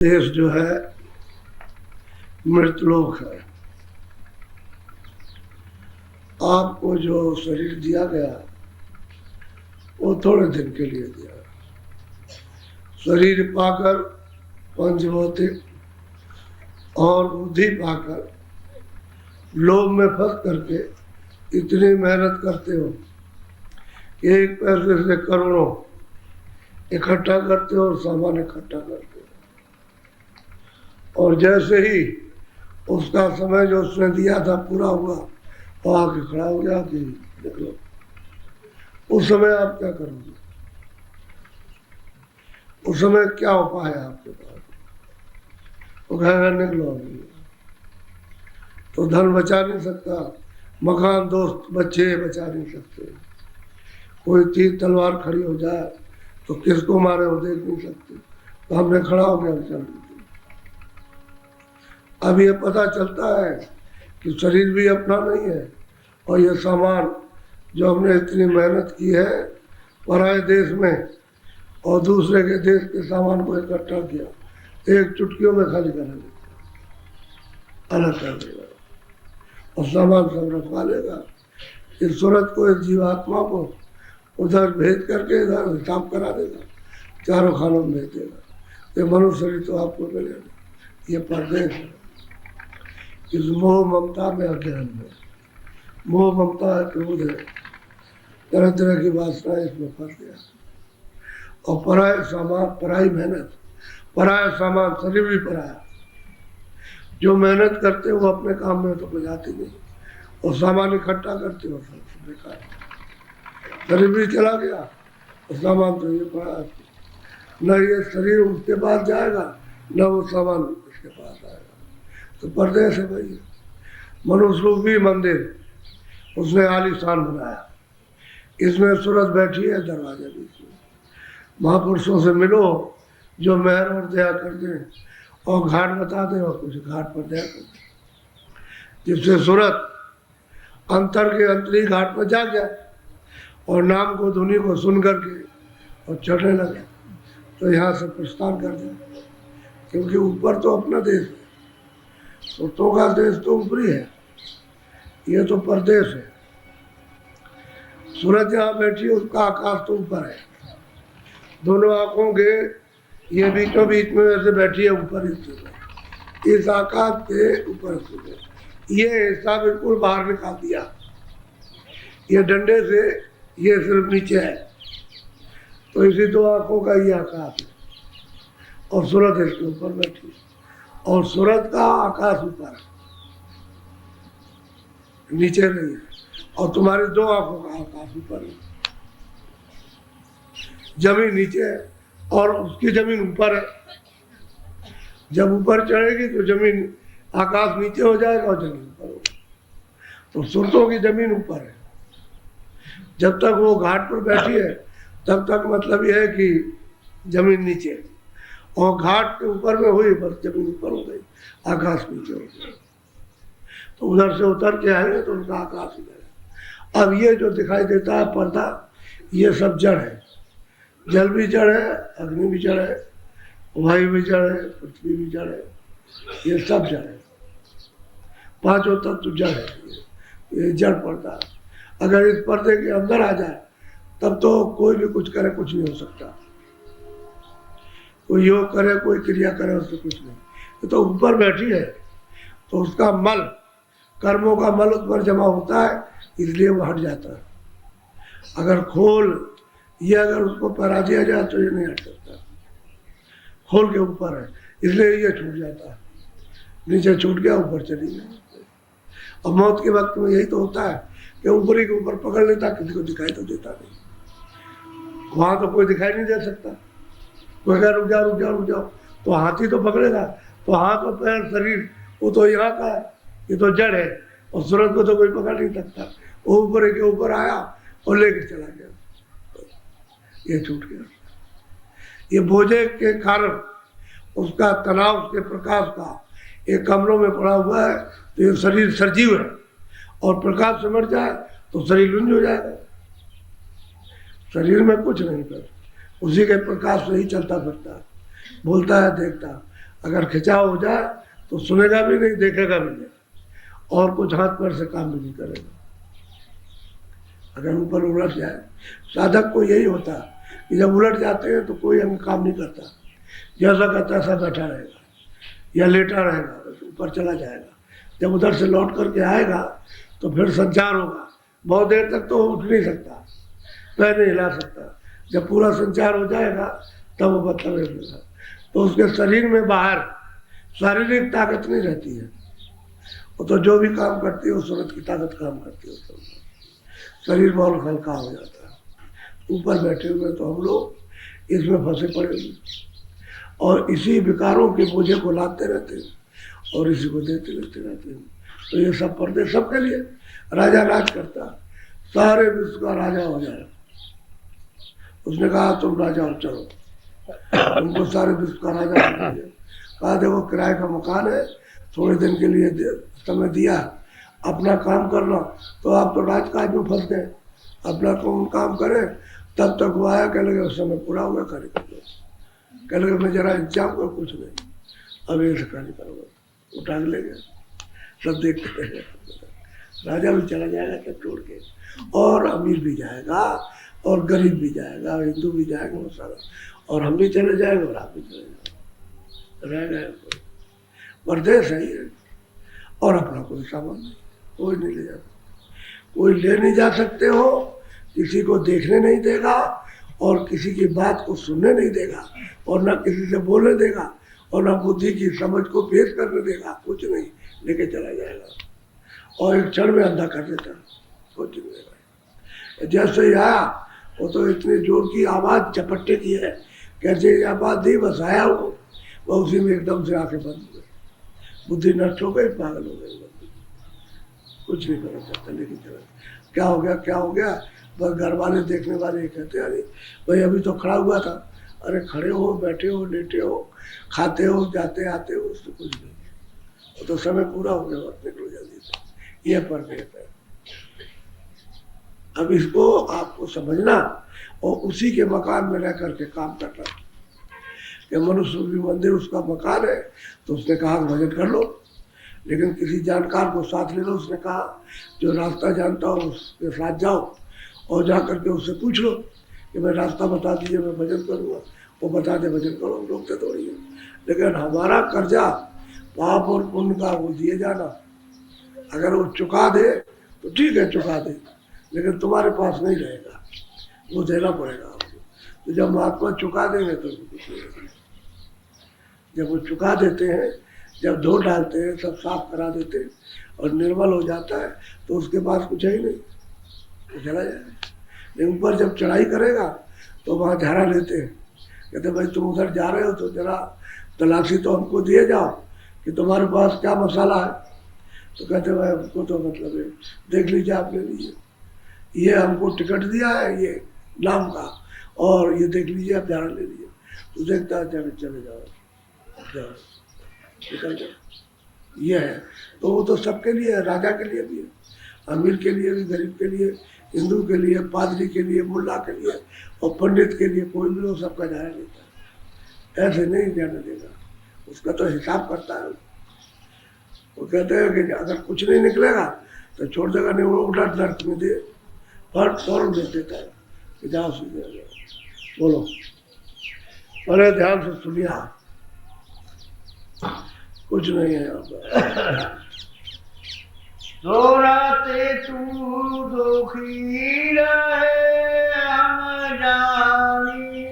देश जो है मृतलोक है। आपको जो शरीर दिया गया वो थोड़े दिन के लिए दिया। शरीर पाकर पंचभौतिक और बुद्धि पाकर लोभ में फंस करके इतनी मेहनत करते हो कि एक पैसे से करोड़ों इकट्ठा करते हो और सामान इकट्ठा करते हो, और जैसे ही उसका समय जो उसने दिया था पूरा हुआ तो आके खड़ा हो गया कि निकलो। उस समय आप क्या करोगे? उस समय क्या उपाय है आपके पास? वो कहेगा निकलो अभी। तो धन बचा नहीं सकता, मकान दोस्त बच्चे बचा नहीं सकते, कोई तीर तलवार खड़ी हो जाए तो किसको मारे वो देख नहीं सकते, तो हमने खड़ा हो गया चल। अब ये पता चलता है कि शरीर भी अपना नहीं है, और ये सामान जो हमने इतनी मेहनत की है पराए देश में और दूसरे के देश के सामान को इकट्ठा किया, एक चुटकियों में खाली कर देगा, अलग कर देगा और सामान सब रखवा लेगा। इस सूरत को, इस जीवात्मा को उधर भेज करके इधर हिसाब करा देगा, चारों खानों में भेज देगा। ये मनुष्य शरीर तो आपको मिलेगा, ये परदेश है। इस मोह ममता में, अज्ञान में, मोह ममता है, क्रोध है, तरह तरह की वासनाएं इसमें फंस गया। और पराया सामान, पराई मेहनत, पराया सामान, शरीर भी पराया। जो मेहनत करते हो अपने काम में तो बजाते नहीं, और सामान इकट्ठा करते हो सब बेकार। शरीर भी चला गया और सामान तो ये पड़ा, न ये शरीर उसके पास जाएगा न वो सामान उसके पास आएगा। तो परदेश है भाई। मनुष्य रूपी मंदिर उसने आलीशान बनाया, इसमें सूरत बैठी है दरवाजे बीच में। महापुरुषों से मिलो जो मेहर और दया कर दें और घाट बता दें, और कुछ घाट पर दया कर दें, जिससे सूरत अंतर के अंतरी घाट पर जा जाए और नाम को, धुनी को सुन करके और चढ़ने लगे। तो यहाँ से प्रस्थान कर दें, क्योंकि ऊपर तो अपना देश है, सुरतों का देश तो ऊपरी है, ये तो परदेश है। सूरज यहाँ बैठी है, उसका आकाश तो ऊपर है। दोनों आंखों के ये बीचों बीच में वैसे बैठी है, ऊपर ही इस आकाश के ऊपर सूरज। ये हिस्सा बिल्कुल बाहर निकाल दिया, ये डंडे से ये सिर्फ नीचे है, तो इसी दो आंखों का ये आकाश है, और सूरज इसके ऊपर बैठी है, और सूरज का आकाश ऊपर है, नीचे नहीं है। और तुम्हारी दो आंखों का आकाश ऊपर है, जमीन नीचे है और उसकी जमीन ऊपर है। जब ऊपर चढ़ेगी तो जमीन, आकाश नीचे हो जाएगा और जमीन ऊपर होगी। तो सुरतों की जमीन ऊपर है। जब तक वो घाट पर बैठी है तब तक मतलब यह है कि जमीन नीचे है, और घाट के ऊपर में हुई बस जमीन ऊपर हो गई, आकाश नीचे हो गया। तो उधर से उतर के आएंगे तो उनका आकाश इधर है। अब ये जो दिखाई देता है पर्दा, ये सब जड़ है। जल भी जड़ है, अग्नि भी जड़ है, वायु भी जड़ है, पृथ्वी भी जड़ है, ये सब जड़ है। पांचों तत्व जड़ है, ये जड़ पर्दा। अगर इस पर्दे के अंदर आ जाए तब तो कोई भी कुछ करे, कुछ नहीं हो सकता। कोई योग करे, कोई क्रिया करे, उससे कुछ नहीं। ये तो ऊपर बैठी है, तो उसका मल, कर्मों का मल उस पर जमा होता है, इसलिए वो हट जाता है। अगर खोल ये अगर उसको पहरा दिया जाए तो ये नहीं हट सकता, खोल के ऊपर है, इसलिए ये छूट जाता है। नीचे छूट गया, ऊपर चली गई। और मौत के वक्त में यही तो होता है कि ऊपरी के ऊपर पकड़ लेता, किसी को दिखाई तो देता नहीं। वहां तो कोई दिखाई नहीं दे सकता, कोई अगर रुक जाओ रुक जाओ रुक जाओ तो हाथी तो पकड़ेगा, तो हाथ और पैर, शरीर वो तो यहाँ का है, ये तो जड़ है, और सूरज को तो कोई पकड़ नहीं सकता। वो ऊपर के ऊपर आया और लेके चला गया, ये छूट गया। ये बोझे के कारण उसका तनाव, उसके प्रकाश का, एक कमरों में पड़ा हुआ है तो ये शरीर सजीव है, और प्रकाश सिमट जाए तो शरीर लुंज हो जाएगा। शरीर में कुछ नहीं कर, उसी के प्रकाश से ही चलता फिरता, बोलता है, देखता। अगर खिंचाव हो जाए तो सुनेगा भी नहीं, देखेगा भी नहीं, और कुछ हाथ पैर से काम भी नहीं करेगा। अगर ऊपर उलट जाए, साधक को यही होता कि जब उलट जाते हैं तो कोई अंग काम नहीं करता, जैसा का तैसा बैठा रहेगा या लेटा रहेगा, ऊपर चला जाएगा। जब उधर से लौट करके आएगा तो फिर संचार होगा। बहुत देर तक तो उठ नहीं सकता, पैर नहीं हिला सकता। जब पूरा संचार हो जाएगा तब वो बदतमीज होगा। तो उसके शरीर में बाहर शारीरिक ताकत नहीं रहती है, वो तो जो भी काम करती है वो सूरत की ताकत काम करती है। तो शरीर बहुत हल्का हो जाता है। ऊपर बैठे हुए तो हम लोग इसमें फंसे पड़े हुए और इसी विकारों के बोझे को लाते रहते हैं और इसी को देते रहते हैं। तो ये सब पर्दे सबके लिए। राजा राज करता, सारे विश्व का राजा हो जाए। उसने कहा तुम राजा हो, चलो तुमको सारे विश्व का राजा बना दिया। कहा देखो किराए का मकान है, थोड़े दिन के लिए समय दिया, अपना काम करना। तो आप तो राजकाज में फंस गए, अपना कौन काम करे। तब तक वो आया, कह लगे समय पूरा हुआ, कार्य कर लो। कह लगे मैं जरा इंतजाम कर, कुछ नहीं अब ये कार्य करूँगा, उठा ले गया। सब देखते हैं, राजा भी चला जाएगा तब छोड़ के, और अमीर भी जाएगा और गरीब भी जाएगा, हिंदू भी जाएगा, वो सारा, और हम भी चले जाएंगे और आप भी चले जाएंगे। रह गए परदेश है ये। और अपना कोई सामान नहीं, कोई नहीं ले जाता, कोई ले नहीं जा सकते हो, किसी को देखने नहीं देगा और किसी की बात को सुनने नहीं देगा और ना किसी से बोलने देगा और ना बुद्धि की समझ को पेश करने देगा, कुछ नहीं, लेके चला जाएगा और एक क्षण में अंधा कर देता, कुछ नहीं देगा। जैसे ही आया वो तो इतने जोर की आवाज़ झपट्टे की है, कैसे आवाज़ दी, बस आया वो उसी में एकदम से आंखें बंद हो गई, बुद्धि नष्ट हो गई, पागल हो गई, कुछ नहीं करना चाहता। लेकिन चला, क्या हो गया, क्या हो गया, बस घर वाले देखने वाले कहते अरे भाई अभी तो खड़ा हुआ था। अरे खड़े हो, बैठे हो, लेटे हो, खाते हो, जाते आते हो, उससे कुछ नहीं, वो तो समय पूरा हो गया, वक्त निकल जल्दी से। यह पर कहता है। अब इसको आपको समझना और उसी के मकान में रह करके काम करना। कि मनुष्य भी मंदिर उसका मकान है, तो उसने कहा भजन कर लो, लेकिन किसी जानकार को साथ ले लो। उसने कहा जो रास्ता जानता हो उसके साथ जाओ और जा करके उससे पूछ लो कि मैं रास्ता बता दीजिए, मैं भजन करूँगा। वो बता दे, भजन करो, रोकते थोड़ी है। लेकिन हमारा कर्जा पाप और पुण्य का वो दिए जाना, अगर वो चुका दे तो ठीक है, चुका दे, लेकिन तुम्हारे पास नहीं रहेगा, वो देना पड़ेगा आपको। तो जब महात्मा चुका देंगे तो कुछ नहीं रहेगा। जब वो चुका देते हैं, जब धो डालते हैं, सब साफ करा देते हैं और निर्मल हो जाता है, तो उसके पास कुछ है ही नहीं, तो चला जाएगा। लेकिन ऊपर जब चढ़ाई करेगा तो वहाँ झाड़ा लेते हैं, कहते भाई तुम उधर जा रहे हो तो जरा तलाशी तो हमको दिए जाओ कि तुम्हारे पास क्या मसाला है। तो कहते भाई हमको तो मतलब है, देख लीजिए आप ले लीजिए, ये हमको टिकट दिया है ये नाम का, और ये देख लीजिए आप झाड़ा ले लीजिए। तो देखता है चले जाओ, निकल जाओ। ये है, तो वो तो सबके लिए है, राजा के लिए भी है, अमीर के लिए भी, गरीब के लिए, हिंदू के लिए, पादरी के लिए, मुल्ला के लिए और पंडित के लिए, कोई भी लोग सबका जाना देता है। ऐसे नहीं जाने देगा, उसका तो हिसाब करता है। वो कहते हैं कि अगर कुछ नहीं निकलेगा तो छोड़ देगा, नहीं वो उठा नर्क में दे, फौरन दे देता है कि जाओ सुनिए। बोलो, बड़े ध्यान से सुनिए, कुछ नहीं है यहाँ पर। सोराते तू दुखी रहे हम जानी,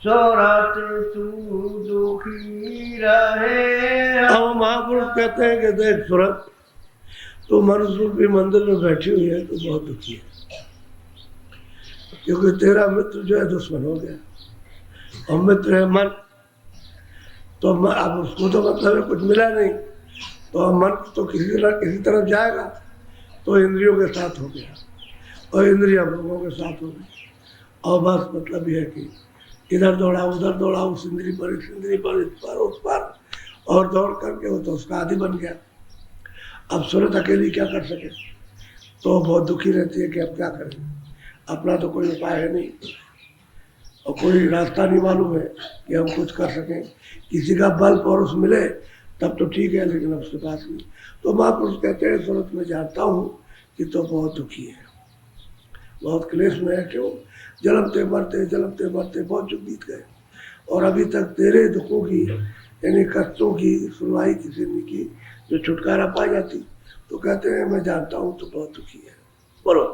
सोराते तू दुखी रहे। अब महापुरुष कहते हैं कि देख सूरत, तो मनुष्य रूपी मंदिर में बैठी हुई है तो बहुत दुखी है, क्योंकि तेरा मित्र जो है दुश्मन हो गया और मित्र है मन। तो अब उसको तो मतलब है कुछ मिला नहीं, तो मन तो किसी तरफ जाएगा, तो इंद्रियों के साथ हो गया और इंद्रिया लोगों के साथ हो गई। और बस मतलब यह है कि इधर दौड़ा, उधर दौड़ा, उस इंद्री पर, इस इंद्री पर, इस पर, उस पर, और दौड़ करके वो तो उसका आदि बन गया। अब सूरत अकेली क्या कर सके, तो बहुत दुखी रहती है कि अब क्या करें, अपना तो कोई उपाय है नहीं। और कोई रास्ता नहीं मालूम है कि हम कुछ कर सकें, किसी का बल पौरुष मिले तब तो ठीक है, लेकिन अब उसके पास नहीं। तो महापुरुष कहते हैं सूरत में जानता हूँ कि तो बहुत दुखी है, बहुत क्लेश में है। क्यों? जन्मते मरते बहुत युग बीत गए और अभी तक तेरे दुखों की यानी कष्टों की सुनवाई किसी ने की जो छुटकारा पा जाती। तो कहते हैं मैं जानता हूँ तो बहुत दुखी है। बोलो।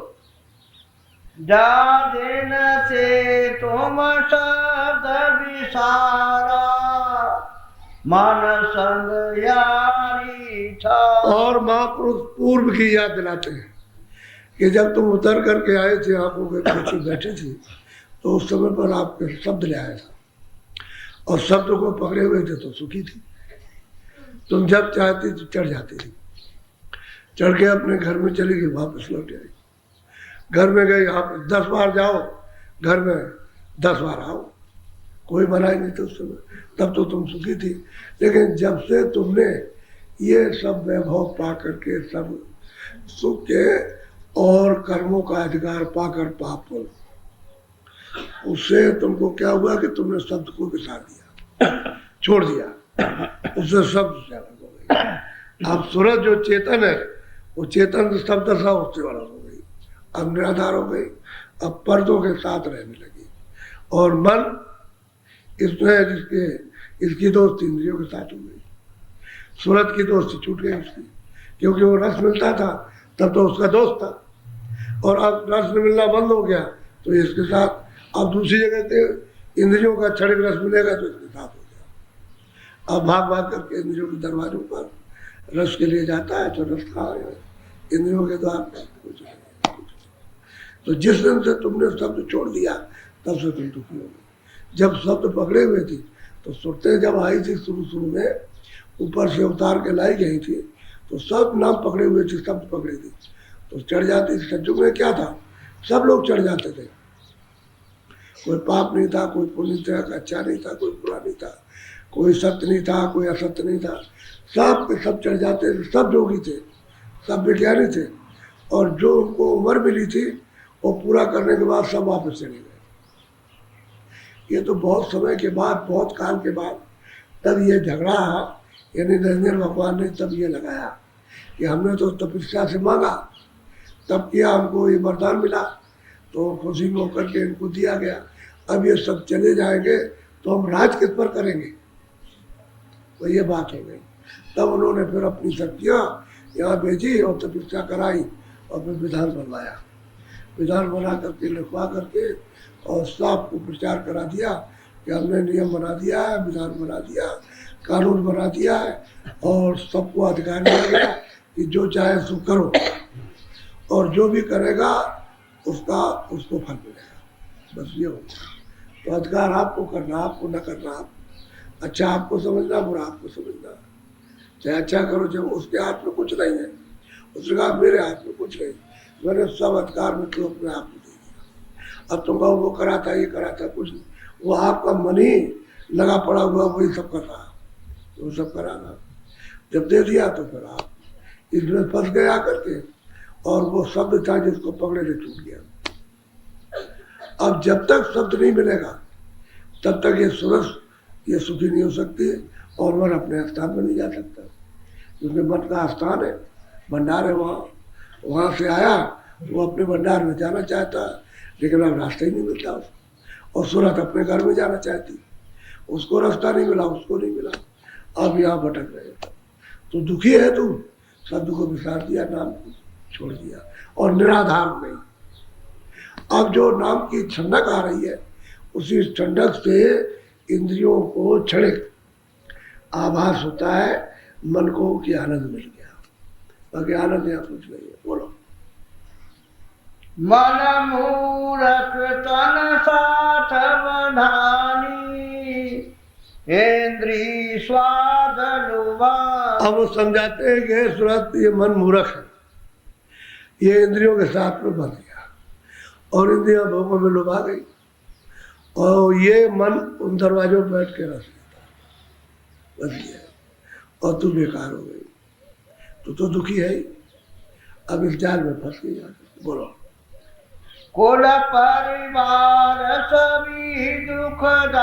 जा दिन से तुम शब्द विसारा, मन संग यारी था। और महापुरुष पूर्व की याद दिलाते हैं कि जब तुम उतर करके आए थे, आंखों के पीछे बैठे थे, तो उस समय पर आपके शब्द ले आया था और शब्द को पकड़े हुए थे तो सुखी थी। तुम जब चाहती तो चढ़ जाती थी, चढ़ के अपने घर में चली गई, वापस लौट आई। घर में गई, आप 10 बार जाओ, घर में 10 बार आओ, कोई मनाई नहीं था उस समय, तब तो तुम सुखी थी। लेकिन जब से तुमने ये सब वैभव पा करके, सब सुख के और कर्मों का अधिकार पाकर पाप बोल, उससे तुमको क्या हुआ कि तुमने शब्द को बिसार दिया, छोड़ दिया, उससे शब्द से अलग हो गई। अब सूरज जो चेतन है, वो चेतन शब्द सा उससे अलग हो गई, अब निराधार हो गई, अब पर्दों के साथ रहने लगी। और मन इसमें जिसके इसकी दोस्ती इंद्रियों के साथ हो गई, सूरज की दोस्ती छूट गई उसकी, क्योंकि वो रस मिलता था तब तो उसका दोस्त था, और अब रस मिलना बंद हो गया तो इसके साथ अब दूसरी जगह से इंद्रियों का क्षणिक रस मिलेगा तो इसके साथ हो गया। अब भाग भाग करके इंद्रियों के दरवाजों पर रस के लिए जाता है, तो रस कहाँ है? इंद्रियों के द्वार पर कुछ नहीं। तो जिस दिन से तुमने शब्द छोड़ दिया तब से तुम दुखी हो गए। जब शब्द पकड़े हुए थी तो सुरतें जब आई थी शुरू में, ऊपर से उतार के लाई गई थी, तो सब नाम पकड़े हुए थे, शब्द पकड़े थे, तो चढ़ जाती थी। सज्जुग में क्या था, सब लोग चढ़ जाते थे, कोई पाप नहीं था, कोई पुण्य था, अच्छा नहीं था, कोई बुरा नहीं था, कोई सत्य नहीं था, कोई असत्य नहीं था, सब पे सब चढ़ जाते थे। सब योगी थे, सब विज्ञानी थे, और जो उनको उम्र मिली थी वो पूरा करने के बाद सब वापस चले गए। ये तो बहुत समय के बाद, बहुत काल के बाद तब ये झगड़ा यानी निरंजन भगवान ने तब ये लगाया कि हमने तो तपस्या से मांगा, तब किया, हमको ये वरदान मिला, तो खुशी में होकर के इनको दिया गया। अब ये सब चले जाएंगे तो हम राज किस पर करेंगे, तो ये बात हो गई। तब उन्होंने फिर अपनी शक्तियाँ यहाँ भेजी और तपस्या कराई और फिर विधान बनवाया। विधान बना करके लिखवा करके और सबको प्रचार करा दिया कि हमने नियम बना दिया है, विधान बना दिया, कानून बना दिया है, और सबको अधिकार दिया गया कि जो चाहे सो करो, और जो भी करेगा उसको फल मिलेगा। बस ये होगा। तो अधिकार आपको करना, आपको न करना, आप अच्छा आपको समझना, बुरा आपको समझना। चाहे अच्छा करो, चाहे उसके हाथ में कुछ नहीं है, उसने कहा मेरे हाथ में कुछ नहीं, मैंने सब अधिकार में तो अपने आप को दे दिया। अब तुम कहो वो करा था, ये करा था, कुछ नहीं, वो आपका मन ही लगा पड़ा हुआ वही सब कर रहा, वो सब कराना। जब दे दिया तो फिर आप इसमें फंस गया करके, और वो शब्द था जिसको पकड़े थे छूट गया। अब जब तक शब्द नहीं मिलेगा तब तक ये सूरज ये सुखी नहीं हो सकती है, और मन अपने स्थान में नहीं जा सकता, क्योंकि मन का स्थान है, भंडार है, वहाँ से आया वो अपने भंडार में जाना चाहता है, लेकिन अब रास्ता ही नहीं मिलता उसको। और सूरत अपने घर में जाना चाहती, उसको रास्ता नहीं मिला, उसको नहीं मिला, अब यहाँ भटक रहे। तो दुखी है तुम, शब्द को विसार दिया, नाम को छोड़ दिया और निराधार हो गई। अब जो नाम की ठंडक आ रही है, उसी ठंडक से इंद्रियों को क्षणिक आभास होता है, मन को कि आनंद मिल गया, बाकी आनंद यहाँ कुछ नहीं है। बोलो। मन मूरख तन साथ बधानी, इंद्री स्वाद लुभा। अब वो समझाते हैं कि सूरत ये मन मूर्ख है, ये इंद्रियों के साथ में बन गया और इंद्रियां भोगों में लुभा गई, और ये मन उन दरवाजों पर बैठ के रस लेता बस ये, और तू बेकार हो गई, तू तो दुखी है ही, अब इस जाल में फंस गई। बोलो। कुल परिवार सभी दुखदाई